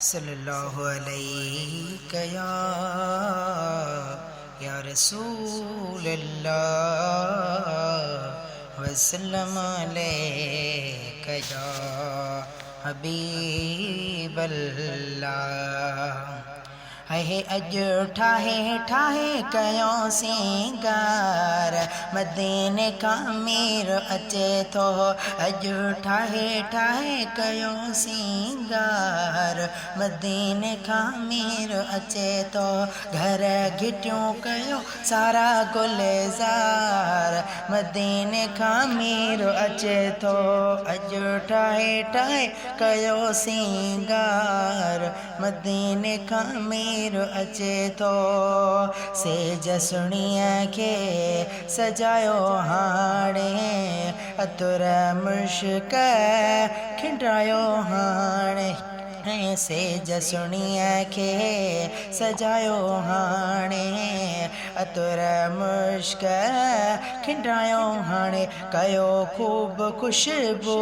सल्लल्लाहु अलैहि या रसूल अल्लाह वसल्लम अलैका या हबीब अल्लाह। है अज ठाहे ठाहे कयो सिंगार मदीने का मीर अचे थो। अज ठाहे ठाहे कयो सिंगार मदीने का मीर अचे थो। घर घिटियूं कयो सारा गुलजार मदीने का मीर अचे थो। अज ठाहे ठाहे कयो सिंगार मदीने का मीर अचे थो। सेज सुणीअ खे सजायो हाणे अतुर मुश्क खिंडायो हाणे। सेज सुणीअ खे सजायो हाणे अतुर मुश्क खिंडायो हाणे। कयो ख़ूब खुशबू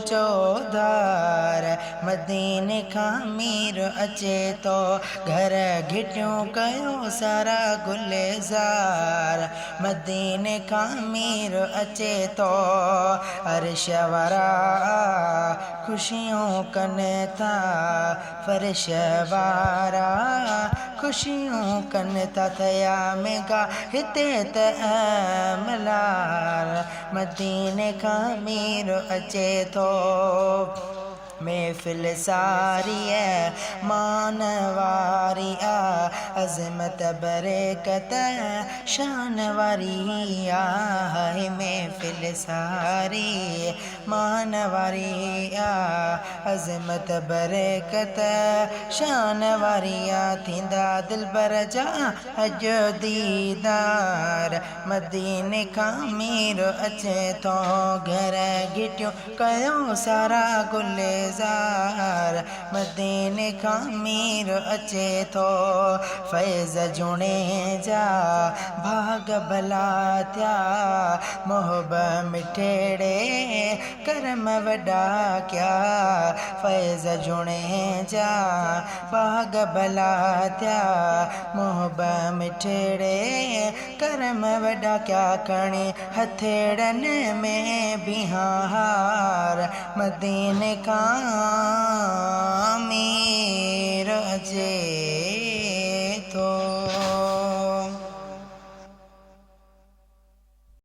चौधार मदीने खां मीर अचे थो। घर घिटियूं कयो सारा गुलजार मदीने खां मीर अचे थो। अर्श वारा ख़ुशियूं कनि था फर्श वारा ख़ुशियूं कनि था। थया मेगा हिते त मलार मदीने खां मीर अचे थो। महफ़िल सारी मान वारी अज़मत बरकत शान वारी आहे। महफ़िल सारी मान वारी अज़मत बरकत शान वारी थींदा दिलबर जा अज दीदार मदीने खां मीर अचे थो। घर घिटियूं कयो सारा गुलजार मदीने खां मीर अचे थो। फैज़ जुणे जा भाग भला थिया मोहब मिठेड़े करम वॾा क्या। फैज़ जुणे जा भाग भला थिया मोहब मिठेड़े करम वॾा क्या। खणी हथेड़नि में बिहार मदीने खां मीर अचे